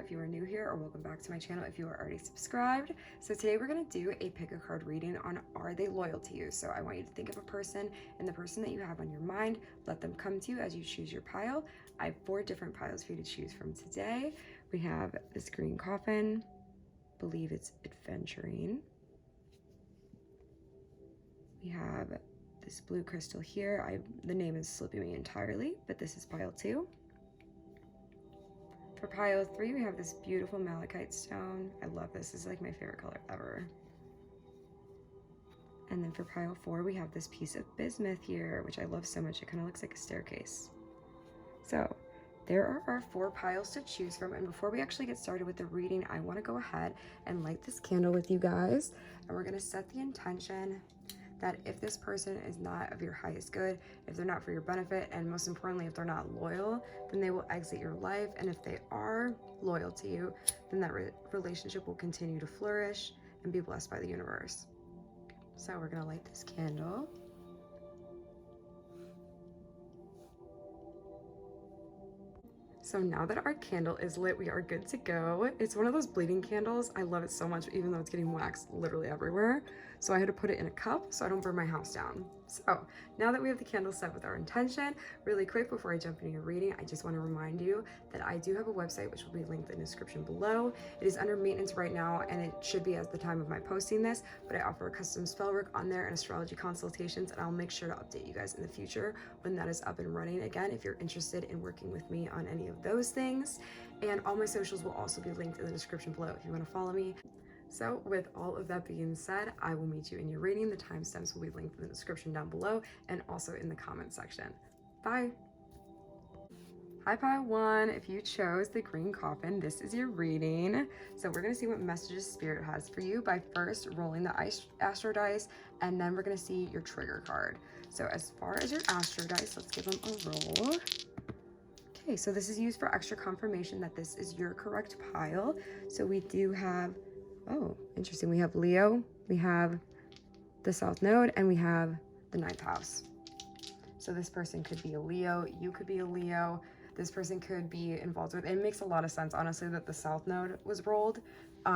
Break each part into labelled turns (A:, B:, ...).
A: if you are new here, or welcome back to my channel if you are already subscribed. So today we're going to do a pick a card reading on are they loyal to you. So I want you to think of a person and the person that you have on your mind, let them come to you as you choose your pile. I have 4 different piles for you to choose from today. We have this green coffin, believe it's adventuring. We have this blue crystal here. The name is slipping me entirely, but this is pile 2. For pile 3, we have this beautiful malachite stone. I love this. This is like my favorite color ever. And then for pile 4, we have this piece of bismuth here, which I love so much. It kind of looks like a staircase. So there are our 4 piles to choose from. And before we actually get started with the reading, I want to go ahead and light this candle with you guys. And we're going to set the intention that if this person is not of your highest good, if they're not for your benefit, and most importantly, if they're not loyal, then they will exit your life. And if they are loyal to you, then that relationship will continue to flourish and be blessed by the universe. So we're gonna light this candle. So now that our candle is lit, we are good to go. It's one of those bleeding candles. I love it so much, even though it's getting waxed literally everywhere. So I had to put it in a cup so I don't burn my house down. So now that we have the candle set with our intention, really quick before I jump into your reading, I just want to remind you that I do have a website which will be linked in the description below. It is under maintenance right now, and it should be at the time of my posting this, but I offer custom spell work on there and astrology consultations, and I'll make sure to update you guys in the future when that is up and running again if you're interested in working with me on any of those things. And all my socials will also be linked in the description below if you want to follow me. So with all of that being said, I will meet you in your reading. The timestamps will be linked in the description down below and also in the comment section. Bye. Hi pile 1, if you chose the green coffin, this is your reading. So we're going to see what messages Spirit has for you by first rolling the astro dice, and then we're going to see your trigger card. So as far as your astro dice, let's give them a roll. Okay, so this is used for extra confirmation that this is your correct pile. So we do have, oh, interesting. We have Leo, we have the South Node, and we have the 9th house. So this person could be a Leo, you could be a Leo, this person could be involved with, it makes a lot of sense, honestly, that the South Node was rolled,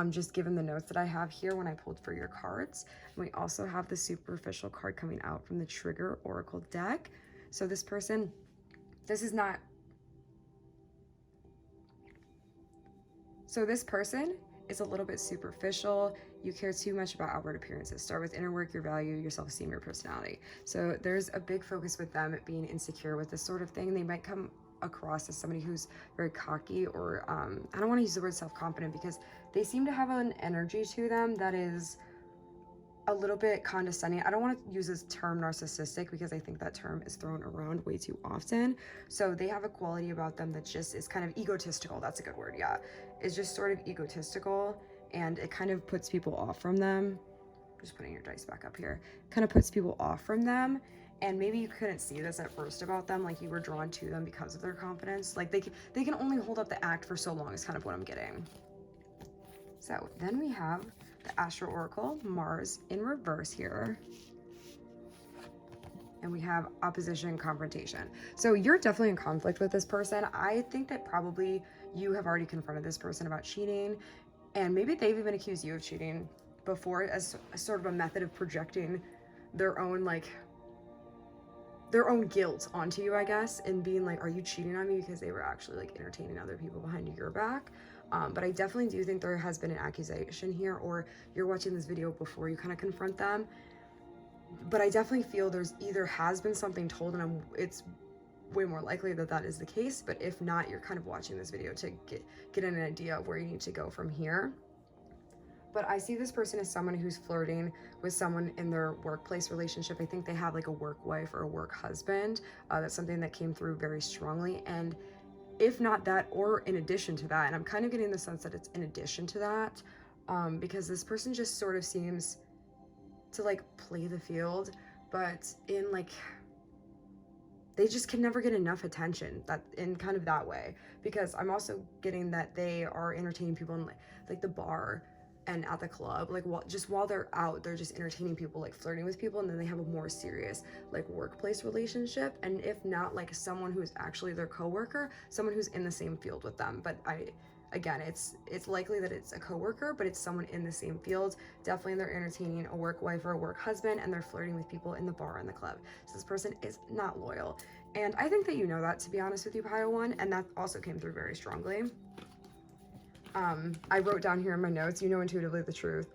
A: just given the notes that I have here when I pulled for your cards. And we also have the superficial card coming out from the Trigger Oracle deck. So this person, this person is a little bit superficial. You care too much about outward appearances. Start with inner work, your value, your self-esteem, your personality. So there's a big focus with them being insecure with this sort of thing. They might come across as somebody who's very cocky, or I don't want to use the word self-confident, because they seem to have an energy to them that is a little bit condescending. I don't want to use this term narcissistic, because I think that term is thrown around way too often. So they have a quality about them that just is kind of egotistical. That's a good word. Yeah, it's just sort of egotistical, and it kind of puts people off from them. Just putting your dice back up here, kind of puts people off from them. And maybe you couldn't see this at first about them, like you were drawn to them because of their confidence. Like they can only hold up the act for so long is kind of what I'm getting. So then we have the Astro Oracle, Mars in reverse here. And we have opposition, confrontation. So you're definitely in conflict with this person. I think that probably you have already confronted this person about cheating, and maybe they've even accused you of cheating before as sort of a method of projecting their own guilt onto you, I guess, and being like, are you cheating on me? Because they were actually like entertaining other people behind your back. But I definitely do think there has been an accusation here, or you're watching this video before you kind of confront them. But I definitely feel there's either has been something told, and it's way more likely that that is the case. But if not, you're kind of watching this video to get an idea of where you need to go from here. But I see this person as someone who's flirting with someone in their workplace relationship. I think they have like a work wife or a work husband. That's something that came through very strongly. And if not that, or in addition to that, and I'm kind of getting the sense that it's in addition to that, because this person just sort of seems to like play the field, but in like, they just can never get enough attention, that in kind of that way. Because I'm also getting that they are entertaining people in like the bar and at the club, like just while they're out, they're just entertaining people, like flirting with people, and then they have a more serious like workplace relationship. And if not, like someone who's actually their coworker, someone who's in the same field with them. But I again, it's likely that it's a coworker, but it's someone in the same field. Definitely they're entertaining a work wife or a work husband, and they're flirting with people in the bar and the club. So this person is not loyal. And I think that you know that, to be honest with you, Pile 1, and that also came through very strongly. I wrote down here in my notes, you know intuitively the truth,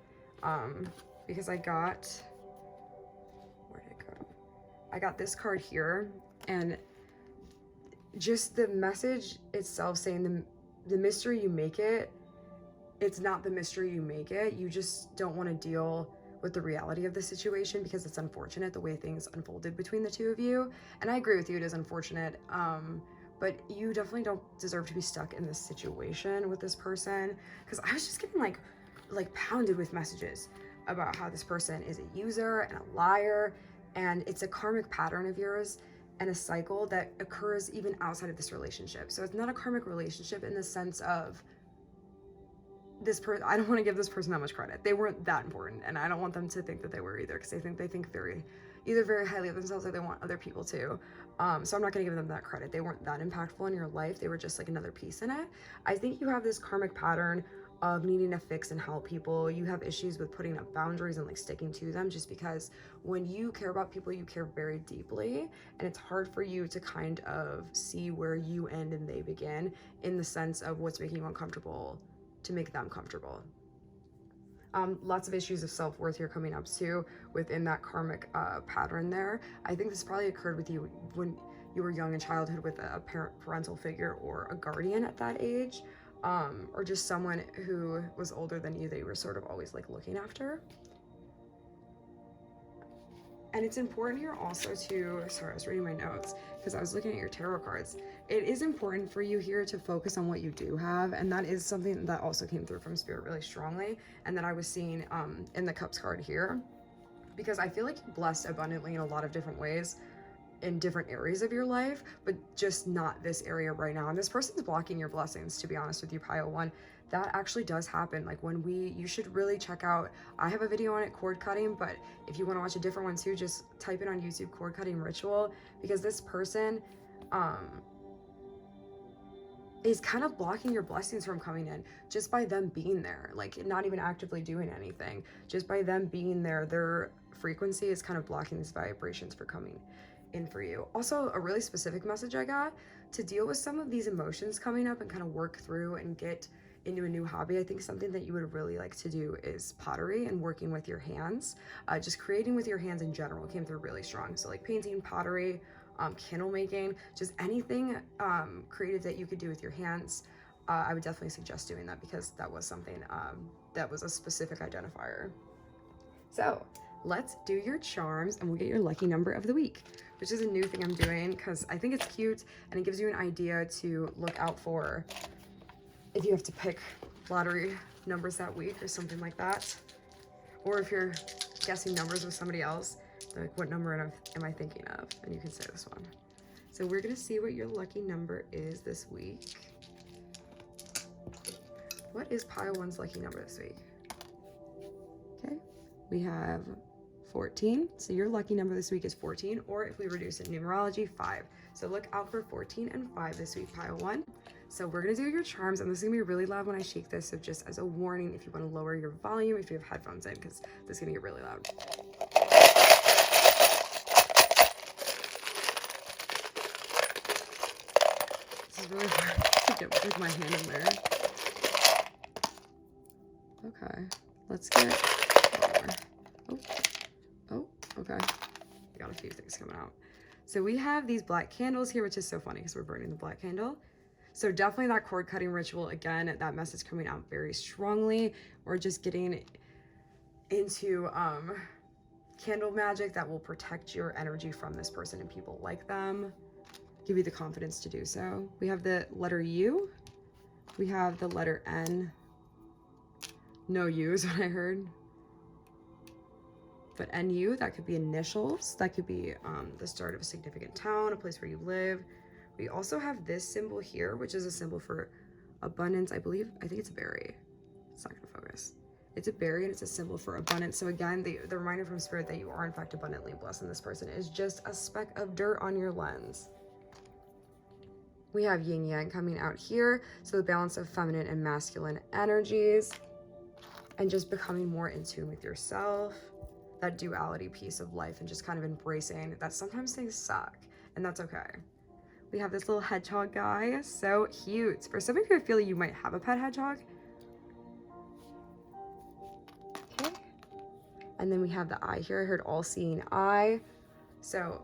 A: because I got, where did it go? I got this card here, and just the message itself saying the mystery you make it, it's not the mystery you make it. You just don't want to deal with the reality of the situation because it's unfortunate the way things unfolded between the two of you. And I agree with you, it is unfortunate. But you definitely don't deserve to be stuck in this situation with this person, because I was just getting like pounded with messages about how this person is a user and a liar, and it's a karmic pattern of yours and a cycle that occurs even outside of this relationship. So it's not a karmic relationship in the sense of this person, I don't want to give this person that much credit. They weren't that important, and I don't want them to think that they were either, because they think either very highly of themselves or they want other people to. So I'm not going to give them that credit. They weren't that impactful in your life. They were just like another piece in it. I think you have this karmic pattern of needing to fix and help people. You have issues with putting up boundaries and like sticking to them, just because when you care about people, you care very deeply, and it's hard for you to kind of see where you end and they begin, in the sense of what's making you uncomfortable to make them comfortable. Lots of issues of self-worth here coming up too within that karmic pattern there. I think this probably occurred with you when you were young in childhood with a parental figure or a guardian at that age, or just someone who was older than you that you were sort of always like looking after. And it's important here also to, sorry, I was reading my notes because I was looking at your tarot cards. It is important for you here to focus on what you do have, and that is something that also came through from Spirit really strongly, and that I was seeing in the Cups card here, because I feel like you're blessed abundantly in a lot of different ways in different areas of your life, but just not this area right now. And this person's blocking your blessings, to be honest with you, Pile 1. That actually does happen. Like when you should really check out, I have a video on it, cord cutting, but if you want to watch a different one too, just type it on YouTube, cord cutting ritual, because this person is kind of blocking your blessings from coming in just by them being there, like not even actively doing anything. Just by them being there, their frequency is kind of blocking these vibrations for coming in for you. Also, a really specific message I got to deal with some of these emotions coming up and kind of work through and get into a new hobby. I think something that you would really like to do is pottery and working with your hands. Just creating with your hands in general came through really strong. So like painting, pottery, candle making, just anything creative that you could do with your hands. I would definitely suggest doing that, because that was something that was a specific identifier. So let's do your charms and we'll get your lucky number of the week, which is a new thing I'm doing because I think it's cute and it gives you an idea to look out for if you have to pick lottery numbers that week or something like that. Or if you're guessing numbers with somebody else, like what number am I thinking of? And you can say this one. So we're gonna see what your lucky number is this week. What is Pile 1's lucky number this week? Okay, we have 14. So your lucky number this week is 14, or if we reduce it in numerology, 5. So look out for 14 and 5 this week, Pile 1. So we're gonna do your charms, and this is gonna be really loud when I shake this, so just as a warning, if you wanna lower your volume, if you have headphones in, because this is gonna get really loud. This is really hard to get with my hand in there. Okay, let's get lower. Oh, okay. I got a few things coming out. So we have these black candles here, which is so funny because we're burning the black candle. So definitely that cord cutting ritual, again, that message coming out very strongly, or just getting into candle magic that will protect your energy from this person and people like them, give you the confidence to do so. We have the letter U, we have the letter N, no U is what I heard, but NU, that could be initials, that could be the start of a significant town, a place where you live. We also have this symbol here, which is a symbol for abundance. I think it's a berry. It's not gonna focus. It's a berry and it's a symbol for abundance. So again, the reminder from Spirit that you are in fact abundantly blessed, and this person is just a speck of dirt on your lens. We have yin yang coming out here, so the balance of feminine and masculine energies, and just becoming more in tune with yourself, that duality piece of life, and just kind of embracing that sometimes things suck, and that's okay. We have this little hedgehog guy, so cute. For some of you, I feel like you might have a pet hedgehog. Okay. And then we have the eye here. I heard all-seeing eye. So,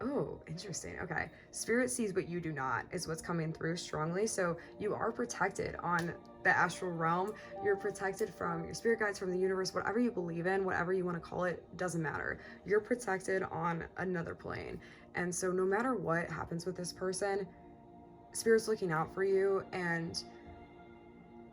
A: oh, interesting. Okay. Spirit sees what you do not is what's coming through strongly. So you are protected on the astral realm. You're protected from your spirit guides, from the universe, whatever you believe in, whatever you want to call it, doesn't matter. You're protected on another plane. And so no matter what happens with this person, Spirit's looking out for you, and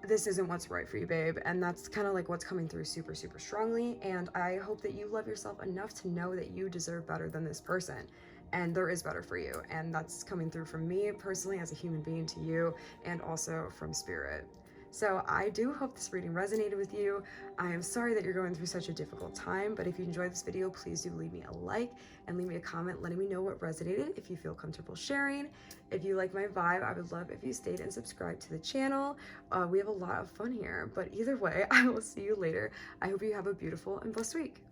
A: this isn't what's right for you, babe. And that's kind of like what's coming through super, super strongly. And I hope that you love yourself enough to know that you deserve better than this person. And there is better for you. And that's coming through from me personally as a human being to you, and also from Spirit. So I do hope this reading resonated with you. I am sorry that you're going through such a difficult time, but if you enjoyed this video, please do leave me a like and leave me a comment letting me know what resonated if you feel comfortable sharing. If you like my vibe, I would love if you stayed and subscribed to the channel. We have a lot of fun here, but either way, I will see you later. I hope you have a beautiful and blessed week.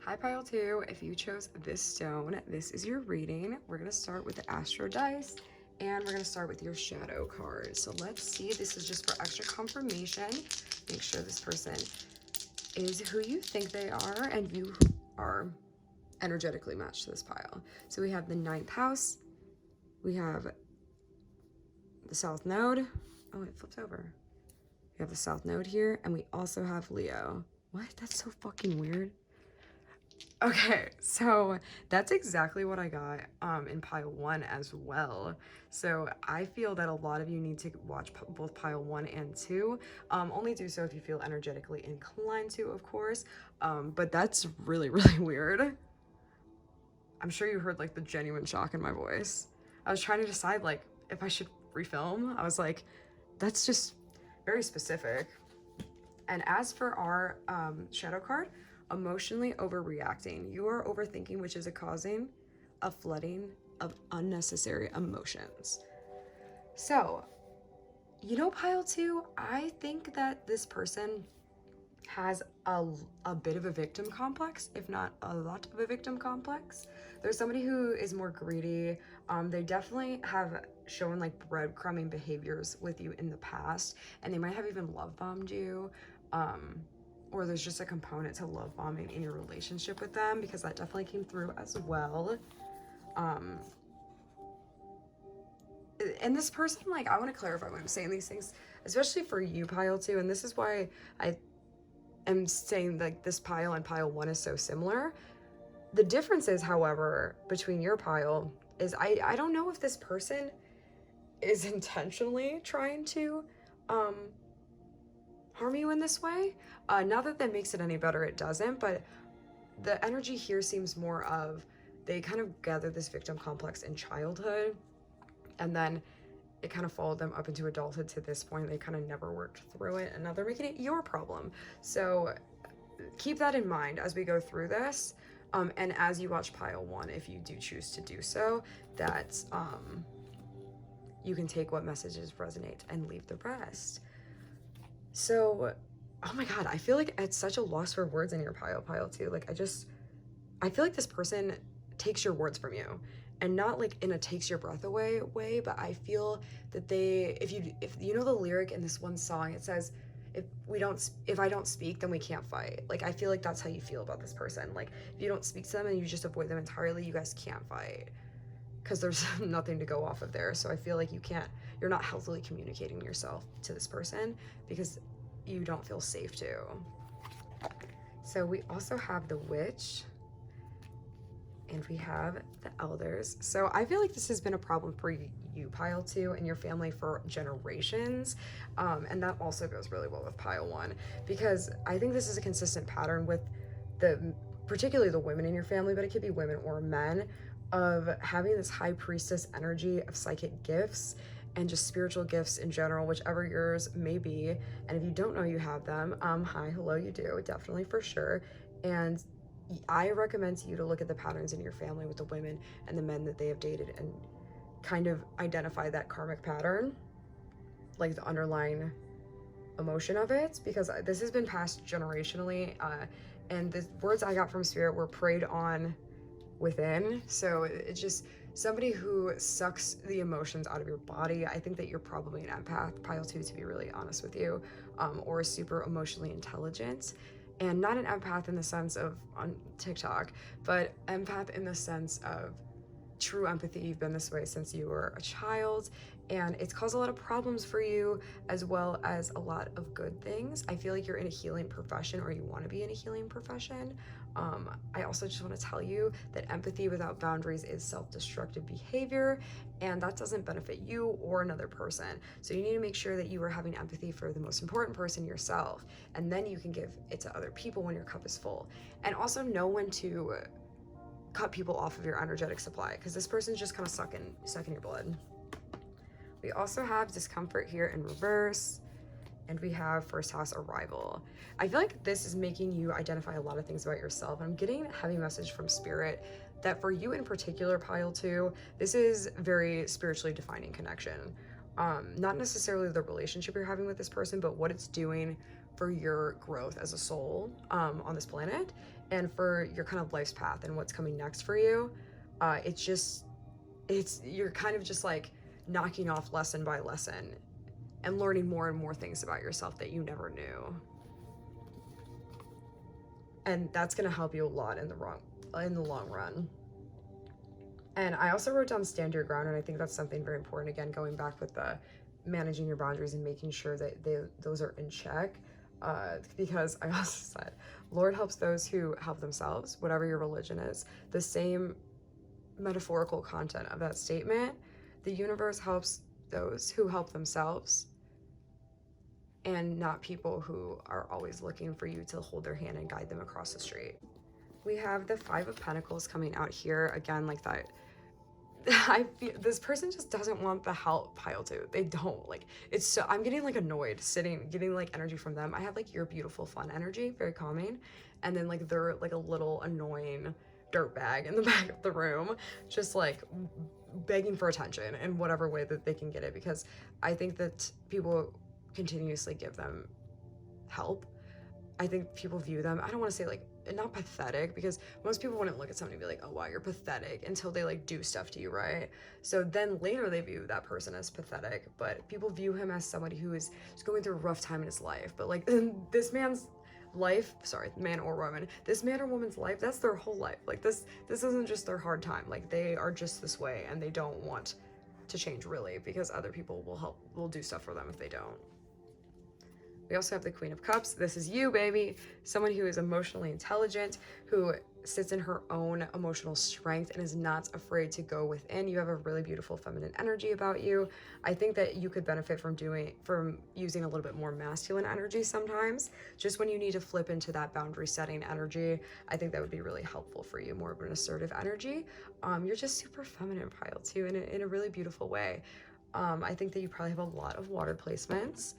A: Hi Pile 2, if you chose this stone, this is your reading. We're gonna start with the Astro Dice, and we're gonna start with your shadow card. So let's see, this is just for extra confirmation. Make sure this person is who you think they are, and you are energetically matched to this pile. So we have the 9th house, we have the South Node. Oh, it flips over. We have the South Node here, and we also have Leo. What? That's so fucking weird. Okay, so that's exactly what I got in pile 1 as well. So I feel that a lot of you need to watch both pile 1 and 2. Only do so if you feel energetically inclined to, of course. But that's really, really weird. I'm sure you heard like the genuine shock in my voice. I was trying to decide like if I should refilm. I was like, that's just very specific. And as for our shadow card, emotionally overreacting. You are overthinking, which is causing a flooding of unnecessary emotions. So, you know, pile 2, I think that this person has a bit of a victim complex, if not a lot of a victim complex. There's somebody who is more greedy. They definitely have shown like breadcrumbing behaviors with you in the past, and they might have even love bombed you. Or there's just a component to love bombing in your relationship with them, because that definitely came through as well. And this person, like, I want to clarify when I'm saying these things, especially for you, pile 2, and this is why I am saying like this pile and pile 1 is so similar. The difference is, however, between your pile is I don't know if this person is intentionally trying to harm you in this way. Not that that makes it any better, it doesn't, but the energy here seems more of they kind of gathered this victim complex in childhood, and then it kind of followed them up into adulthood to this point. They kind of never worked through it, and now they're making it your problem. So keep that in mind as we go through this, and as you watch pile 1, if you do choose to do so, that you can take what messages resonate and leave the rest. So, oh my God, I feel like it's such a loss for words in your pile 2. Like, I feel like this person takes your words from you, and not like in a takes your breath away way, but I feel that if you know the lyric in this one song, it says, if I don't speak, then we can't fight. Like, I feel like that's how you feel about this person. Like, if you don't speak to them and you just avoid them entirely, you guys can't fight, because there's nothing to go off of there. So I feel like you're not healthily communicating yourself to this person, because you don't feel safe to. So we also have the Witch, and we have the Elders. So I feel like this has been a problem for you, pile 2, and your family for generations. And that also goes really well with pile 1, because I think this is a consistent pattern with particularly the women in your family, but it could be women or men, of having this high priestess energy of psychic gifts and just spiritual gifts in general, whichever yours may be. And if you don't know you have them, hi, hello, you do, definitely, for sure. And I recommend to you to look at the patterns in your family with the women and the men that they have dated, and kind of identify that karmic pattern, like the underlying emotion of it, because this has been passed generationally, and the words I got from Spirit were preyed on within. So it's just somebody who sucks the emotions out of your body. I think that you're probably an empath, pile 2, to be really honest with you, or super emotionally intelligent. And not an empath in the sense of on TikTok, but empath in the sense of true empathy. You've been this way since you were a child, and it's caused a lot of problems for you, as well as a lot of good things. I feel like you're in a healing profession, or you want to be in a healing profession. I also just want to tell you that empathy without boundaries is self-destructive behavior, and that doesn't benefit you or another person. So you need to make sure that you are having empathy for the most important person, yourself, and then you can give it to other people when your cup is full. And also know when to cut people off of your energetic supply, because this person's just kind of sucking your blood. We also have discomfort here in reverse, and we have first house arrival. I feel like this is making you identify a lot of things about yourself. I'm getting a heavy message from Spirit that for you in particular, pile 2, this is very spiritually defining connection. Not necessarily the relationship you're having with this person, but what it's doing for your growth as a soul on this planet, and for your kind of life's path and what's coming next for you. You're kind of just like knocking off lesson by lesson and learning more and more things about yourself that you never knew. And that's going to help you a lot in the long run. And I also wrote down stand your ground, and I think that's something very important. Again, going back with the managing your boundaries and making sure that those are in check. Because I also said, Lord helps those who help themselves, whatever your religion is. The same metaphorical content of that statement. The universe helps those who help themselves, and not people who are always looking for you to hold their hand and guide them across the street. We have the 5 of Pentacles coming out here again, like that. I feel this person just doesn't want the help, pile 2. They don't. Like, it's so, I'm getting like annoyed getting like energy from them. I have like your beautiful fun energy, very calming, and then like they're like a little annoying dirtbag in the back of the room, just like begging for attention in whatever way that they can get it, because I think that people continuously give them help. I think people view them, I don't want to say like, not pathetic, because most people wouldn't look at somebody and be like, oh wow, you're pathetic, until they like do stuff to you, right? So then later they view that person as pathetic, but people view him as somebody who is going through a rough time in his life. But like this man's life, sorry, man or woman, this man or woman's life, that's their whole life. Like this isn't just their hard time. Like they are just this way, and they don't want to change really, because other people will do stuff for them if they don't. We also have the Queen of Cups. This is you, baby. Someone who is emotionally intelligent, who sits in her own emotional strength and is not afraid to go within. You have a really beautiful feminine energy about you. I think that you could benefit from using a little bit more masculine energy sometimes, just when you need to flip into that boundary setting energy. I think that would be really helpful for you, more of an assertive energy. You're just super feminine, pile 2, in a really beautiful way. I think that you probably have a lot of water placements.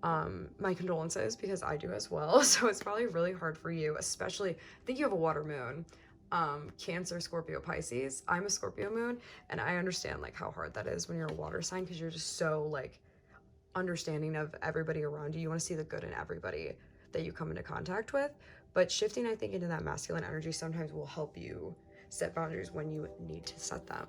A: My condolences, because I do as well. So it's probably really hard for you, especially, I think you have a water moon, Cancer, Scorpio, Pisces. I'm a Scorpio moon, and I understand like how hard that is when you're a water sign, because you're just so like understanding of everybody around you. You want to see the good in everybody that you come into contact with. But shifting, I think, into that masculine energy sometimes will help you set boundaries when you need to set them.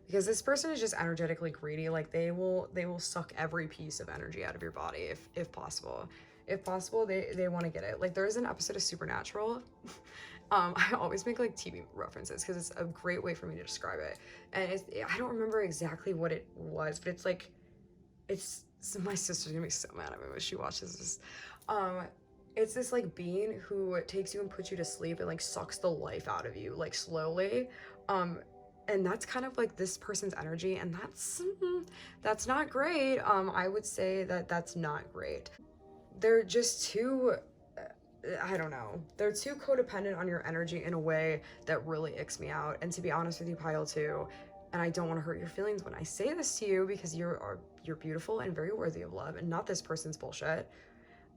A: Because this person is just energetically greedy. Like they will suck every piece of energy out of your body if possible. If possible, they want to get it. Like there's an episode of Supernatural. I always make like TV references because it's a great way for me to describe it. And I don't remember exactly what it was, but it's like, my sister's gonna be so mad at me when she watches this. It's this like being who takes you and puts you to sleep and like sucks the life out of you, like slowly. And that's kind of like this person's energy, and that's not great. I would say that that's not great. They're just too, I don't know. They're too codependent on your energy in a way that really icks me out. And to be honest with you, pile 2, and I don't want to hurt your feelings when I say this to you, because you're beautiful and very worthy of love, and not this person's bullshit.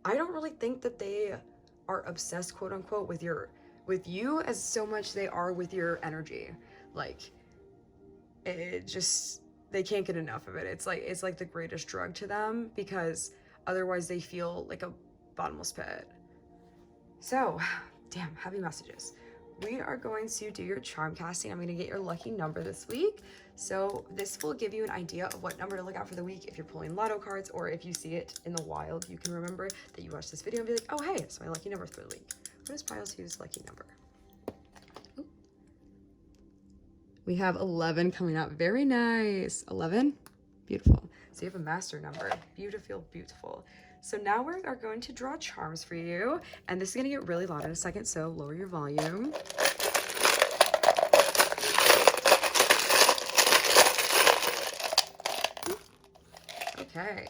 A: I don't really think that they are obsessed, quote unquote, with you as so much they are with your energy. Like, it just, they can't get enough of it. It's like the greatest drug to them, because otherwise they feel like a bottomless pit. So, damn, heavy messages. We are going to do your charm casting. I'm going to get your lucky number this week. So this will give you an idea of what number to look out for the week if you're pulling lotto cards, or if you see it in the wild, you can remember that you watched this video and be like, oh, hey, it's my lucky number for the week. What is pile 2's lucky number? Ooh. We have 11 coming up. Very nice. 11. Beautiful. So you have a master number. Beautiful, beautiful. So now we are going to draw charms for you, and this is going to get really loud in a second, so lower your volume. Okay.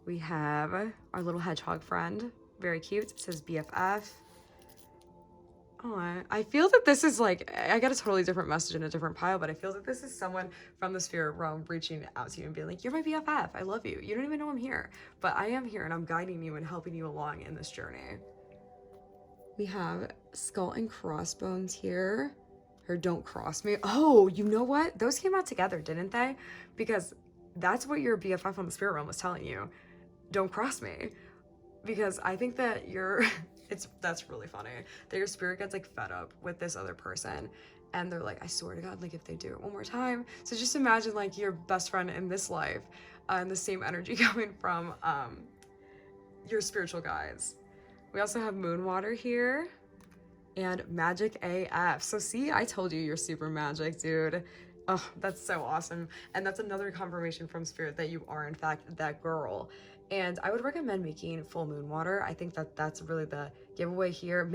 A: We have our little hedgehog friend. Very cute. It says BFF. Oh, I feel that this is like, I got a totally different message in a different pile, but I feel that this is someone from the spirit realm reaching out to you and being like, you're my BFF. I love you. You don't even know I'm here, but I am here, and I'm guiding you and helping you along in this journey. We have skull and crossbones here. Or don't cross me. Oh, you know what? Those came out together, didn't they? Because that's what your BFF on the spirit realm was telling you. Don't cross me. Because I think that you're... that's really funny that your spirit gets like fed up with this other person, and they're like, I swear to God, like if they do it one more time. So just imagine like your best friend in this life, and the same energy coming from your spiritual guides. We also have moon water here and magic AF. So see, I told you you're super magic, dude. Oh, that's so awesome. And that's another confirmation from spirit that you are in fact that girl. And I would recommend making full moon water. I think that that's really the giveaway here.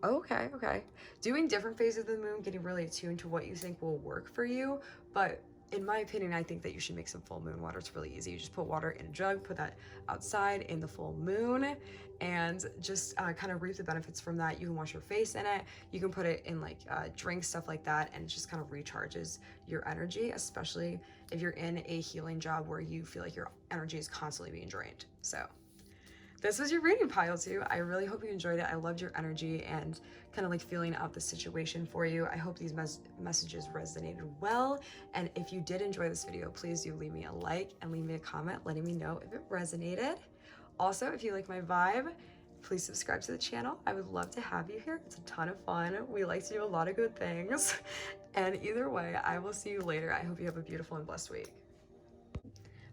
A: Okay. Doing different phases of the moon, getting really attuned to what you think will work for you. But in my opinion, I think that you should make some full moon water. It's really easy. You just put water in a jug, put that outside in the full moon, and just kind of reap the benefits from that. You can wash your face in it. You can put it in like drinks, stuff like that, and it just kind of recharges your energy, especially if you're in a healing job where you feel like your energy is constantly being drained. So this was your reading, pile 2. I really hope you enjoyed it. I loved your energy and kind of like feeling out the situation for you. I hope these messages resonated well. And if you did enjoy this video, please do leave me a like and leave me a comment letting me know if it resonated. Also, if you like my vibe, please subscribe to the channel. I would love to have you here. It's a ton of fun. We like to do a lot of good things. And either way, I will see you later. I hope you have a beautiful and blessed week.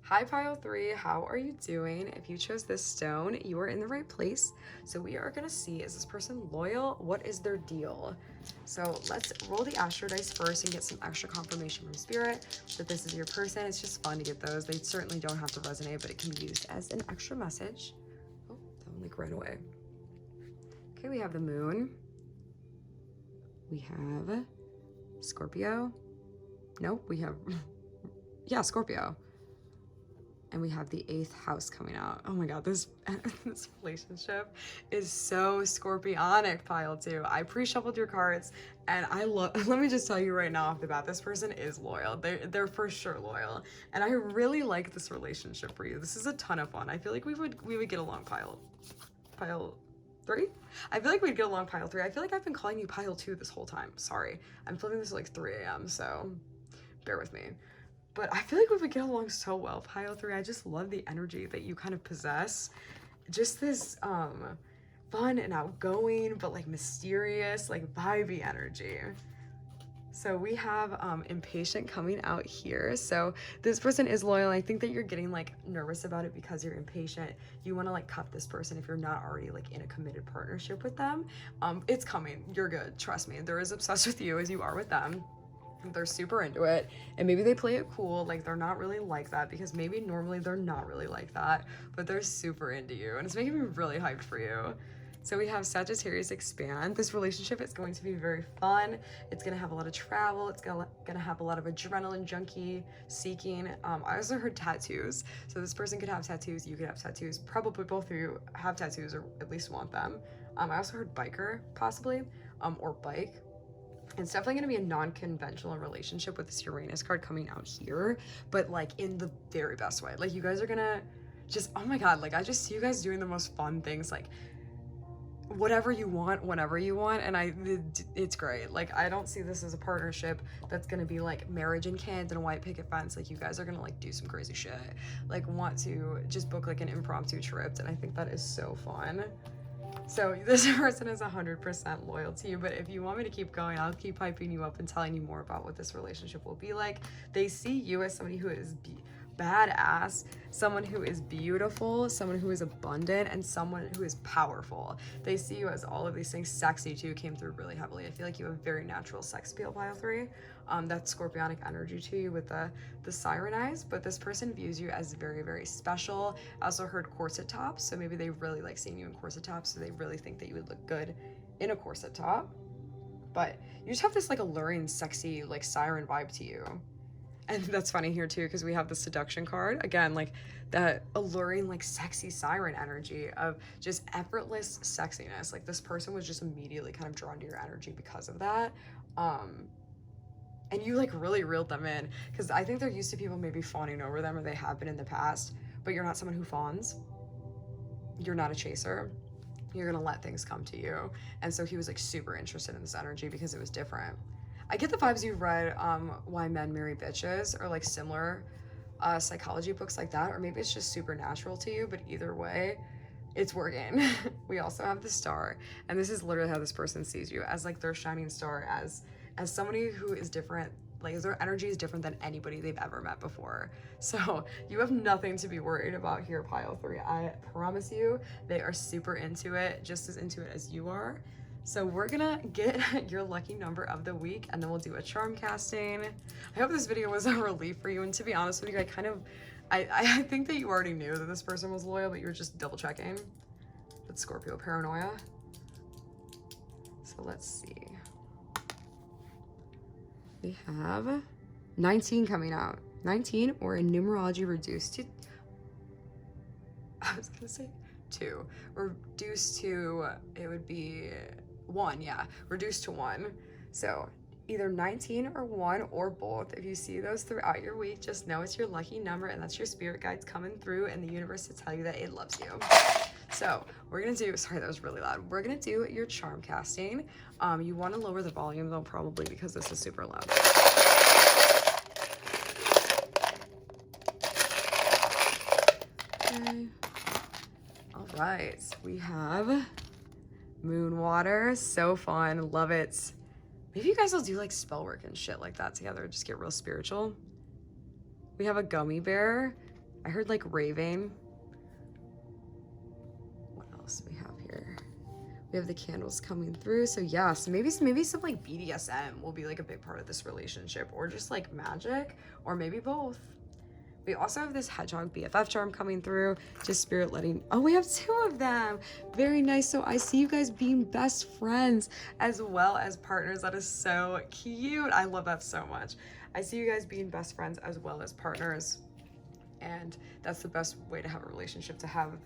A: Hi pile 3, how are you doing? If you chose this stone, you are in the right place. So we are gonna see, is this person loyal? What is their deal? So let's roll the astro dice first and get some extra confirmation from spirit that this is your person. It's just fun to get those. They certainly don't have to resonate, but it can be used as an extra message. Oh, that one like ran away. Okay, we have the moon. We have Scorpio. Nope, we have, yeah, Scorpio. And we have the 8th house coming out. Oh my God, this relationship is so scorpionic, pile 2. I pre-shuffled your cards, and I love, let me just tell you right now off the bat, this person is loyal. They're for sure loyal. And I really like this relationship for you. This is a ton of fun. I feel like we would get along, pile 3? I feel like we'd get along, pile 3. I feel like I've been calling you pile 2 this whole time. Sorry. I'm filming this at like 3 a.m., so bear with me. But I feel like we would get along so well, pile 3. I just love the energy that you kind of possess. Just this fun and outgoing, but like mysterious, like vibey energy. So we have impatient coming out here. So this person is loyal. I think that you're getting like nervous about it because you're impatient. You want to like cuff this person if you're not already like in a committed partnership with them. It's coming. You're good. Trust me. They're as obsessed with you as you are with them. They're super into it, and maybe they play it cool, like they're not really like that, because maybe normally they're not really like that, but they're super into you, and it's making me really hyped for you. So we have Sagittarius expand. This relationship is going to be very fun. It's gonna have a lot of travel. It's gonna have a lot of adrenaline junkie seeking. I also heard tattoos. So this person could have tattoos, you could have tattoos. Probably both of you have tattoos or at least want them. I also heard biker possibly, or bike. It's definitely going to be a non-conventional relationship with this Uranus card coming out here, but like in the very best way. Like you guys are gonna just, oh my God, like I just see you guys doing the most fun things, like whatever you want, whenever you want, and it's great. Like, I don't see this as a partnership that's gonna be like marriage and kids and a white picket fence. Like, you guys are gonna like do some crazy shit, like want to just book like an impromptu trip, and I think that is so fun. So this person is 100% loyal to you, but if you want me to keep going, I'll keep hyping you up and telling you more about what this relationship will be like. They see you as somebody who is badass, someone who is beautiful, someone who is abundant, and someone who is powerful. They see you as all of these things. Sexy too came through really heavily. I feel like you have very natural sex appeal, pile 3. That scorpionic energy to you with the siren eyes, but this person views you as very, very special. I also heard corset tops, so maybe they really like seeing you in corset tops, so they really think that you would look good in a corset top. But you just have this like alluring, sexy, like siren vibe to you. And that's funny here too, because we have the seduction card. Again, like that alluring, like sexy siren energy of just effortless sexiness. Like this person was just immediately kind of drawn to your energy because of that. And you like really reeled them in, because I think they're used to people maybe fawning over them, or they have been in the past, but you're not someone who fawns. You're not a chaser. You're gonna let things come to you. And so he was like super interested in this energy because it was different. I get the vibes you've read Why Men Marry Bitches, or like similar psychology books like that, or maybe it's just supernatural to you, but either way, it's working. We also have the star, and this is literally how this person sees you, as like their shining star, as somebody who is different. Like their energy is different than anybody they've ever met before. So you have nothing to be worried about here, pile 3. I promise you, they are super into it, just as into it as you are. So we're gonna get your lucky number of the week, and then we'll do a charm casting. I hope this video was a relief for you, and to be honest with you, I think that you already knew that this person was loyal, but you were just double checking. That's Scorpio paranoia. So let's see. We have 19 coming out. 19, or in numerology reduced to, I was gonna say 2. Reduced to, it would be 1, yeah. Reduced to 1. So either 19 or 1 or both. If you see those throughout your week, just know it's your lucky number, and that's your spirit guides coming through in the universe to tell you that it loves you. So we're gonna do, sorry, that was really loud. We're gonna do your charm casting. You wanna lower the volume though, probably, because this is super loud. Okay. All right, we have Moon Water. So fun, love it. Maybe you guys will do like spell work and shit like that together, just get real spiritual. We have a gummy bear. I heard like raving. What else do we have here? We have the candles coming through. So yeah, so maybe some like BDSM will be like a big part of this relationship, or just like magic, or maybe both. We also have this hedgehog BFF charm coming through, just spirit letting, oh, we have 2 of them. Very nice. So I see you guys being best friends as well as partners. That is so cute. I love that so much. I see you guys being best friends as well as partners. And that's the best way to have a relationship, to have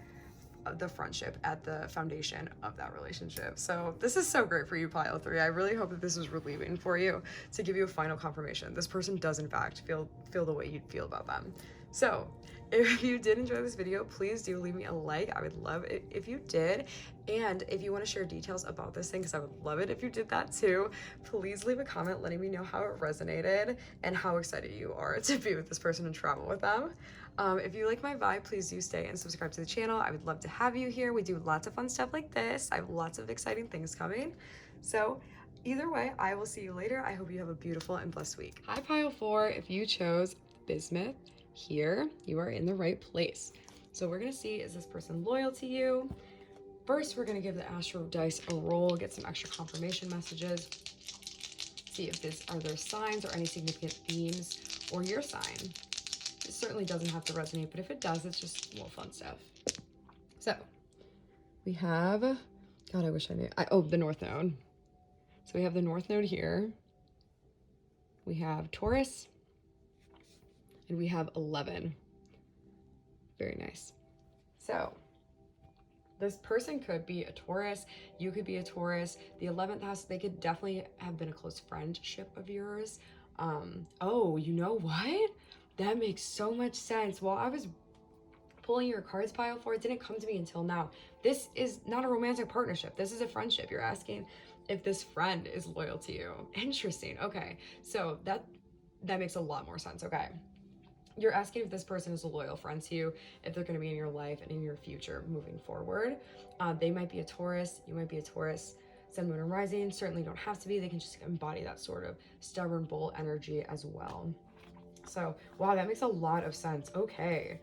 A: the friendship at the foundation of that relationship. So this is so great for you, pile 3. I really hope that this was relieving for you, to give you a final confirmation. This person does in fact feel the way you'd feel about them. So if you did enjoy this video, please do leave me a like. I would love it if you did. And if you want to share details about this thing, because I would love it if you did that too, please leave a comment letting me know how it resonated and how excited you are to be with this person and travel with them. If you like my vibe, please do stay and subscribe to the channel. I would love to have you here. We do lots of fun stuff like this. I have lots of exciting things coming. So either way, I will see you later. I hope you have a beautiful and blessed week. Hi, pile 4. If you chose bismuth here, you are in the right place. So we're gonna see, is this person loyal to you? First, we're gonna give the astro dice a roll, get some extra confirmation messages, see if this are their signs or any significant themes, or your sign. It certainly doesn't have to resonate, but if it does, it's just more fun stuff. So we have, God, I wish I knew. Oh, the North Node. So we have the North Node here. We have Taurus, and we have 11. Very nice. So this person could be a Taurus. You could be a Taurus. The 11th house, they could definitely have been a close friendship of yours. Oh, you know what? That makes so much sense. While I was pulling your cards pile for, it didn't come to me until now. This is not a romantic partnership. This is a friendship. You're asking if this friend is loyal to you. Interesting. Okay. So that makes a lot more sense. Okay. You're asking if this person is a loyal friend to you, if they're going to be in your life and in your future moving forward. They might be a Taurus. You might be a Taurus. Sun, Moon, and Rising. Certainly don't have to be. They can just embody that sort of stubborn bull energy as well. So, wow, that makes a lot of sense. Okay.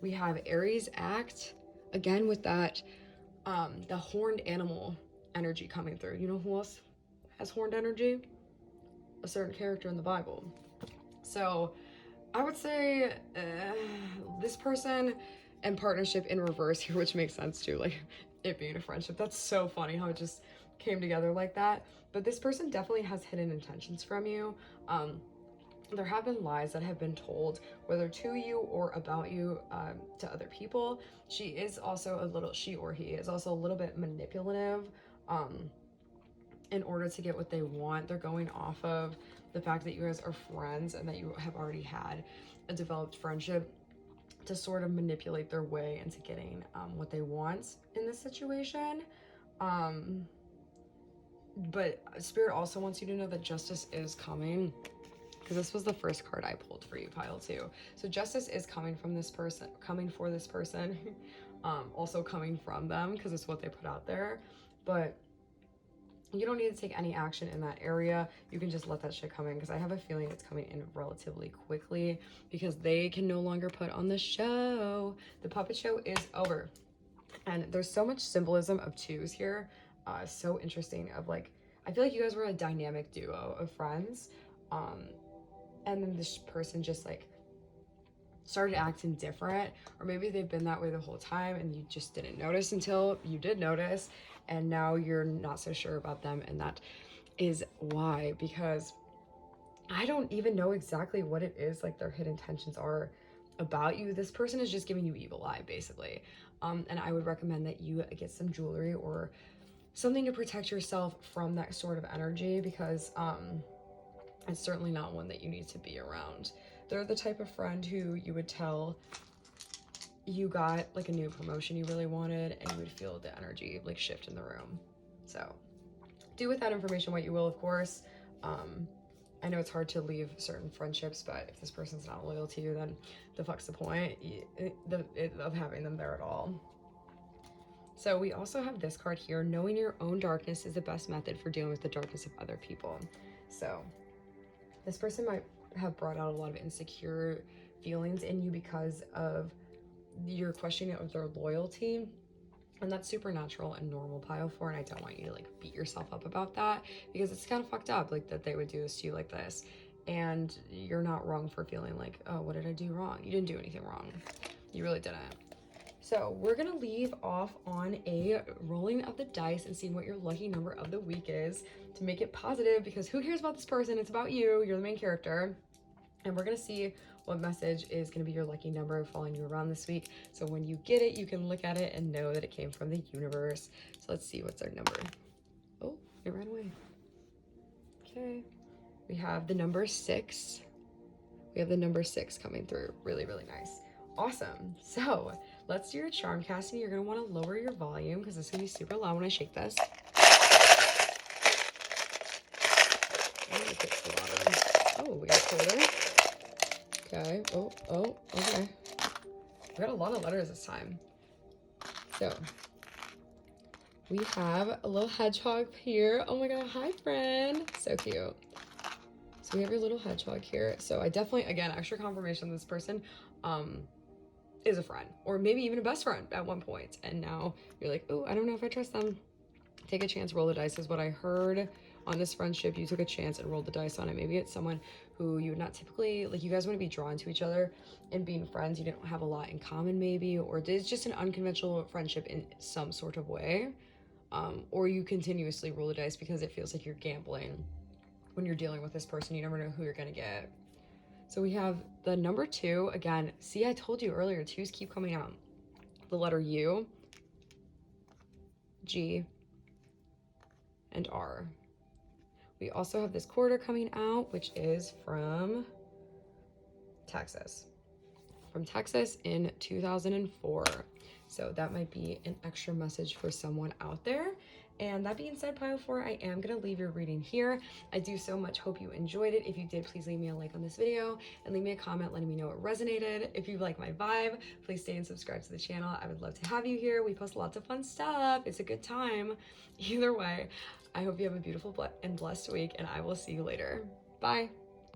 A: We have Aries Act. Again, with that, the horned animal energy coming through. You know who else has horned energy? A certain character in the Bible. So, I would say this person and partnership in reverse here, which makes sense too, like it being a friendship. That's so funny how it just came together like that. But this person definitely has hidden intentions from you. There have been lies that have been told, whether to you or about you, to other people. She is also a little, she or he is also a little bit manipulative in order to get what they want. They're going off of the fact that you guys are friends and that you have already had a developed friendship to sort of manipulate their way into getting what they want in this situation. But Spirit also wants you to know that justice is coming, because this was the first card I pulled for you, pile 2. So justice is coming from this person, coming for this person, also coming from them, because it's what they put out there. But you don't need to take any action in that area. You can just let that shit come in, because I have a feeling it's coming in relatively quickly, because they can no longer put on the show. The puppet show is over. And there's so much symbolism of 2s here. So interesting of like, I feel like you guys were a dynamic duo of friends. And then this person just like started acting different, or maybe they've been that way the whole time and you just didn't notice until you did notice, and now you're not so sure about them. And that is why, because I don't even know exactly what it is like their hidden intentions are about you. This person is just giving you evil eye, basically. And I would recommend that you get some jewelry or something to protect yourself from that sort of energy, because it's certainly not one that you need to be around. They're the type of friend who you would tell you got like a new promotion you really wanted, and you would feel the energy like shift in the room. So do with that information what you will, of course. I know it's hard to leave certain friendships, but if this person's not loyal to you, then the fuck's the point of having them there at all. So we also have this card here. Knowing your own darkness is the best method for dealing with the darkness of other people. So this person might have brought out a lot of insecure feelings in you because of your questioning of their loyalty. And that's supernatural and normal, pile 4, and I don't want you to like beat yourself up about that, because it's kind of fucked up like that they would do this to you like this. And you're not wrong for feeling like, oh, what did I do wrong? You didn't do anything wrong. You really didn't. So we're gonna leave off on a rolling of the dice and seeing what your lucky number of the week is, to make it positive, because who cares about this person? It's about you. You're the main character. And we're gonna see what message is gonna be your lucky number following you around this week. So when you get it, you can look at it and know that it came from the universe. So let's see, what's our number? Oh, it ran away. Okay. We have the number 6. We have the number 6 coming through. Really, really nice. Awesome. So let's do your charm casting. You're gonna wanna lower your volume because it's gonna be super loud when I shake this. Oh, we got colder. Okay. Oh, okay. We got a lot of letters this time. So we have a little hedgehog here. Oh my god, hi friend. So cute. So we have your little hedgehog here. So I definitely, again, extra confirmation this person is a friend, or maybe even a best friend at one point. And now you're like, oh, I don't know if I trust them. Take a chance, roll the dice is what I heard on this friendship. You took a chance and rolled the dice on it. Maybe it's someone who you would not typically, like, you guys want to be drawn to each other and being friends. You didn't have a lot in common maybe, or it's just an unconventional friendship in some sort of way. Or you continuously roll the dice because it feels like you're gambling when you're dealing with this person. You never know who you're gonna get. So we have the number 2. Again, see, I told you earlier, 2s keep coming out. The letter U, G, and R. We also have this quarter coming out, which is from Texas. from Texas in 2004. So that might be an extra message for someone out there. And that being said, pile 4, I am going to leave your reading here. I do so much hope you enjoyed it. If you did, please leave me a like on this video and leave me a comment letting me know it resonated. If you like my vibe, please stay and subscribe to the channel. I would love to have you here. We post lots of fun stuff. It's a good time. Either way, I hope you have a beautiful and blessed week, and I will see you later. Bye.